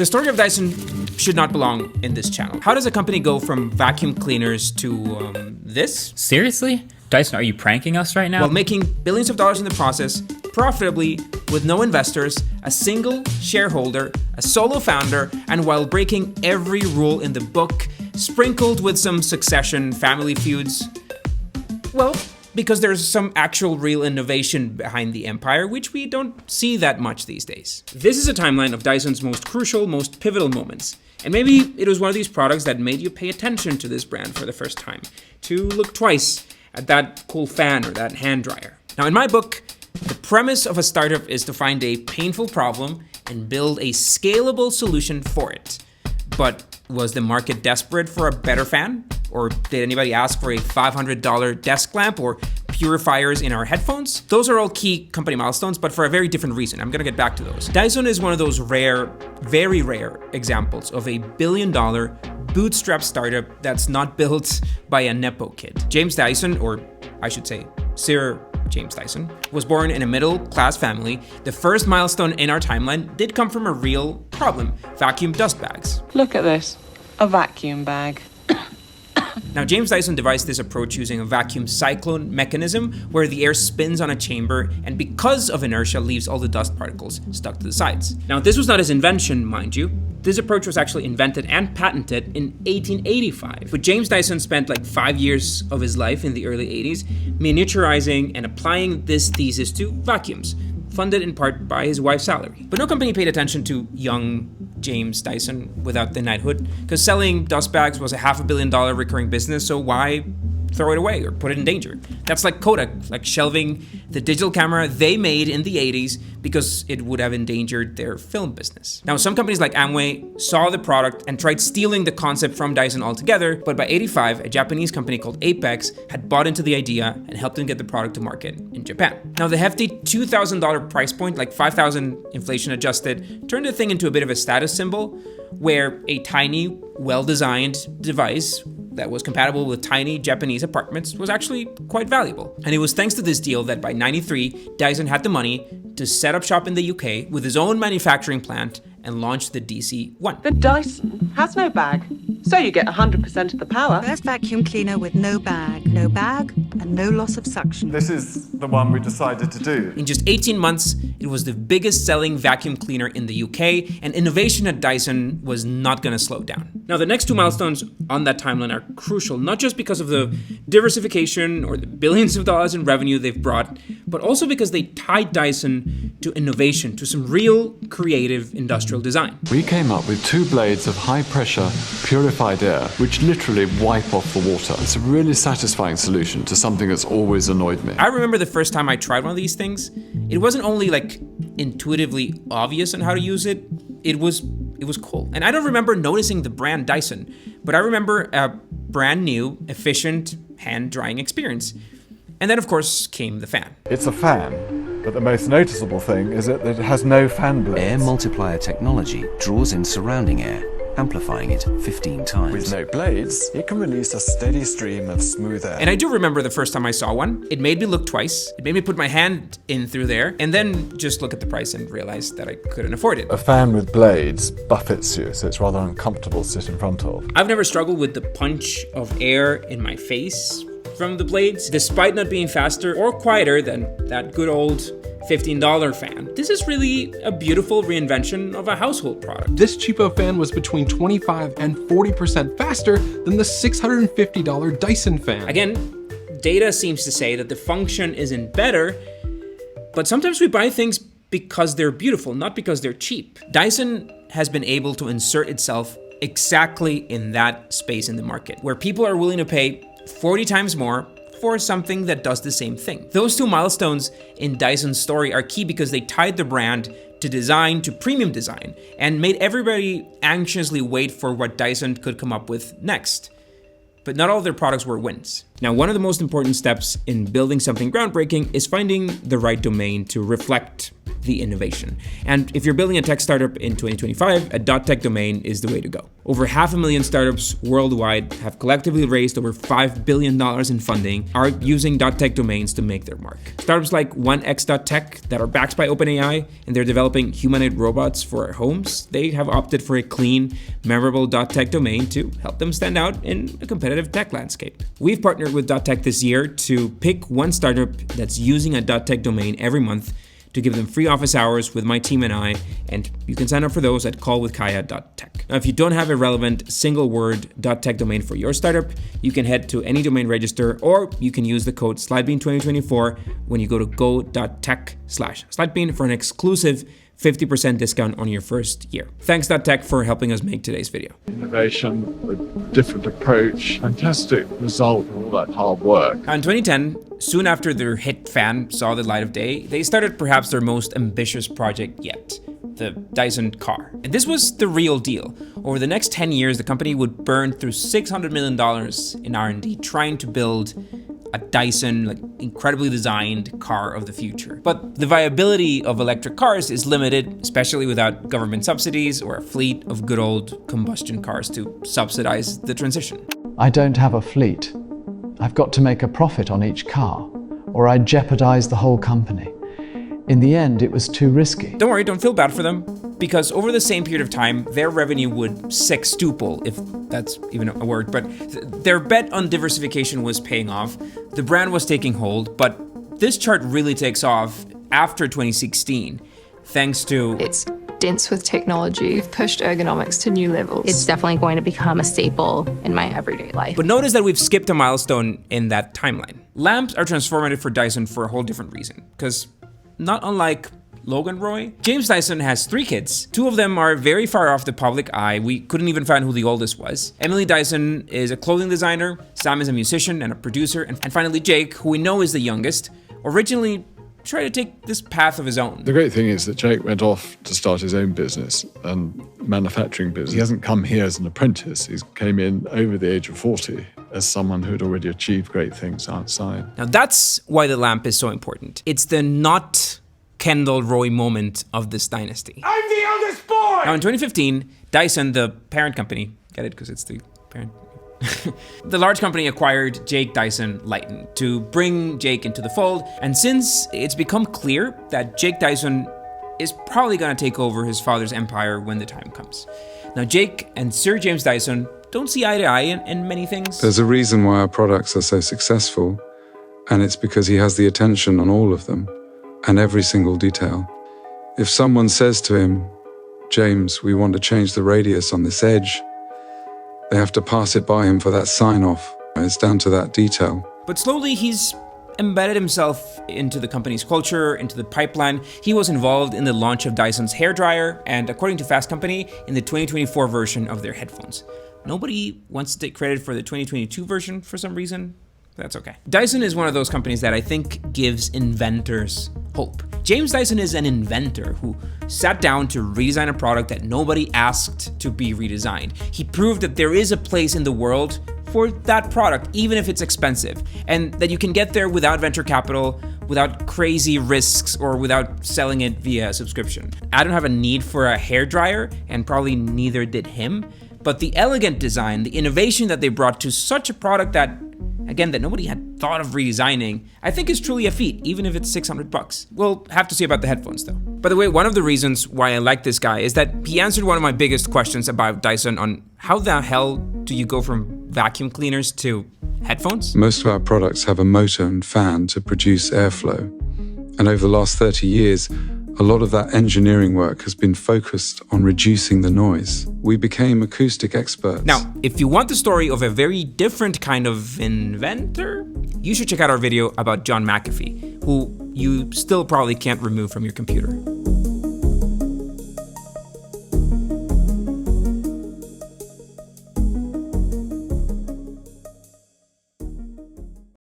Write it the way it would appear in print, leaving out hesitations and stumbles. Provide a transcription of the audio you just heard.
The story of Dyson should not belong in this channel. How does a company go from vacuum cleaners to this? Seriously? Dyson, are you pranking us right now? While making billions of dollars in the process, profitably, with no investors, a single shareholder, a solo founder, and while breaking every rule in the book, sprinkled with some Succession family feuds. Well, because there's some actual real innovation behind the empire, which we don't see that much these days. This is a timeline of Dyson's most crucial, most pivotal moments. And maybe it was one of these products that made you pay attention to this brand for the first time, to look twice at that cool fan or that hand dryer. Now, in my book, the premise of a startup is to find a painful problem and build a scalable solution for it. But was the market desperate for a better fan? Or did anybody ask for a $500 desk lamp or purifiers in our headphones? Those are all key company milestones, but for a very different reason. I'm gonna get back to those. Dyson is one of those rare, very rare examples of a billion-dollar bootstrap startup that's not built by a Nepo kid. James Dyson, or I should say Sir James Dyson, was born in a middle-class family. The first milestone in our timeline did come from a real problem: vacuum dust bags. Look at this, a vacuum bag. Now, James Dyson devised this approach using a vacuum cyclone mechanism where the air spins on a chamber and because of inertia leaves all the dust particles stuck to the sides. Now, this was not his invention, mind you. This approach was actually invented and patented in 1885. But James Dyson spent like 5 years of his life in the early 80s miniaturizing and applying this thesis to vacuums, funded in part by his wife's salary. But no company paid attention to young James Dyson without the knighthood, because selling dust bags was a $500 million recurring business, so why throw it away or put it in danger? That's like Kodak, like shelving the digital camera they made in the 80s because it would have endangered their film business. Now, some companies like Amway saw the product and tried stealing the concept from Dyson altogether, but by 85, a Japanese company called Apex had bought into the idea and helped them get the product to market in Japan. Now, the hefty $2,000 price point, like $5,000 inflation adjusted, turned the thing into a bit of a status symbol, where a tiny, well-designed device that was compatible with tiny Japanese apartments was actually quite valuable. And it was thanks to this deal that by 93, Dyson had the money to set up shop in the UK with his own manufacturing plant and launch the DC-1. The Dyson has no bag, so you get 100% of the power. First vacuum cleaner with no bag, and no loss of suction. This is the one we decided to do. In just 18 months, it was the biggest selling vacuum cleaner in the UK, and innovation at Dyson was not gonna slow down. Now, the next two milestones on that timeline are crucial, not just because of the diversification or the billions of dollars in revenue they've brought, but also because they tied Dyson to innovation, to some real creative industrial design. We came up with 2 blades of high-pressure, purified air, which literally wipe off the water. It's a really satisfying solution to something that's always annoyed me. I remember the first time I tried one of these things, it wasn't only like intuitively obvious on how to use it, it was cool. And I don't remember noticing the brand Dyson, but I remember a brand new, efficient hand drying experience. And then of course came the fan. It's a fan, but the most noticeable thing is that it has no fan blades. Air multiplier technology draws in surrounding air, amplifying it 15 times. With no blades, it can release a steady stream of smooth air. And I do remember the first time I saw one. It made me look twice. It made me put my hand in through there and then just look at the price and realize that I couldn't afford it. A fan with blades buffets you, so it's rather uncomfortable to sit in front of. I've never struggled with the punch of air in my face from the blades, despite not being faster or quieter than that good old $15 fan. This is really a beautiful reinvention of a household product. This cheapo fan was between 25 and 40% faster than the $650 Dyson fan. Again, data seems to say that the function isn't better, but sometimes we buy things because they're beautiful, not because they're cheap. Dyson has been able to insert itself exactly in that space in the market, where people are willing to pay 40 times more for something that does the same thing. Those two milestones in Dyson's story are key because they tied the brand to design, to premium design, and made everybody anxiously wait for what Dyson could come up with next. But not all of their products were wins. Now, one of the most important steps in building something groundbreaking is finding the right domain to reflect the innovation. And if you're building a tech startup in 2025, a .tech domain is the way to go. Over 500,000 startups worldwide have collectively raised over $5 billion in funding, are using .tech domains to make their mark. Startups like 1x.tech that are backed by OpenAI, and they're developing humanoid robots for our homes, they have opted for a clean, memorable .tech domain to help them stand out in a competitive tech landscape. We've partnered with .tech this year to pick one startup that's using a .tech domain every month to give them free office hours with my team and I, and you can sign up for those at callwithcaya.tech. Now, if you don't have a relevant single word .tech domain for your startup, you can head to any domain register, or you can use the code Slidebean2024 when you go to go.tech/Slidebean for an exclusive 50% discount on your first year. Thanks .tech for helping us make today's video. Innovation, a different approach, fantastic result of all that hard work. In 2010, soon after their hit Fan saw the light of day, they started perhaps their most ambitious project yet, the Dyson Car. And this was the real deal. Over the next 10 years, the company would burn through $600 million in R&D trying to build a Dyson, incredibly designed car of the future. But the viability of electric cars is limited, especially without government subsidies or a fleet of good old combustion cars to subsidize the transition. I don't have a fleet. I've got to make a profit on each car, or I'd jeopardize the whole company. In the end, it was too risky. Don't worry, don't feel bad for them, because over the same period of time, their revenue would sextuple, if that's even a word, but their bet on diversification was paying off. The brand was taking hold, but this chart really takes off after 2016, thanks to... It's dense with technology. We've pushed ergonomics to new levels. It's definitely going to become a staple in my everyday life. But notice that we've skipped a milestone in that timeline. Lamps are transformative for Dyson for a whole different reason, because not unlike Logan Roy, James Dyson has 3 kids. 2 of them are very far off the public eye. We couldn't even find who the oldest was. Emily Dyson is a clothing designer, Sam is a musician and a producer, and finally Jake, who we know is the youngest, originally tried to take this path of his own. The great thing is that Jake went off to start his own business and manufacturing business. He hasn't come here as an apprentice. He came in over the age of 40 as someone who had already achieved great things outside. Now that's why the lamp is so important. It's the not Kendall Roy moment of this dynasty. I'm the eldest boy! Now in 2015, Dyson, the parent company, get it because it's the parent, the large company acquired Jake Dyson Lighton to bring Jake into the fold, and since it's become clear that Jake Dyson is probably gonna take over his father's empire when the time comes. Now Jake and Sir James Dyson don't see eye to eye in many things. There's a reason why our products are so successful, and it's because he has the attention on all of them and every single detail. If someone says to him, James, we want to change the radius on this edge, they have to pass it by him for that sign-off. It's down to that detail. But slowly he's embedded himself into the company's culture, into the pipeline. He was involved in the launch of Dyson's hairdryer, and according to Fast Company, in the 2024 version of their headphones. Nobody wants to take credit for the 2022 version for some reason. That's okay. Dyson is one of those companies that I think gives inventors hope. James Dyson is an inventor who sat down to redesign a product that nobody asked to be redesigned. He proved that there is a place in the world for that product, even if it's expensive, and that you can get there without venture capital, without crazy risks, or without selling it via a subscription. I don't have a need for a hairdryer, and probably neither did him, but the elegant design, the innovation that they brought to such a product that, again, that nobody had thought of redesigning, I think is truly a feat, even if it's $600. We'll have to see about the headphones though. By the way, one of the reasons why I like this guy is that he answered one of my biggest questions about Dyson on how the hell do you go from vacuum cleaners to headphones? Most of our products have a motor and fan to produce airflow. And over the last 30 years, a lot of that engineering work has been focused on reducing the noise. We became acoustic experts. Now, if you want the story of a very different kind of inventor, you should check out our video about John McAfee, who you still probably can't remove from your computer.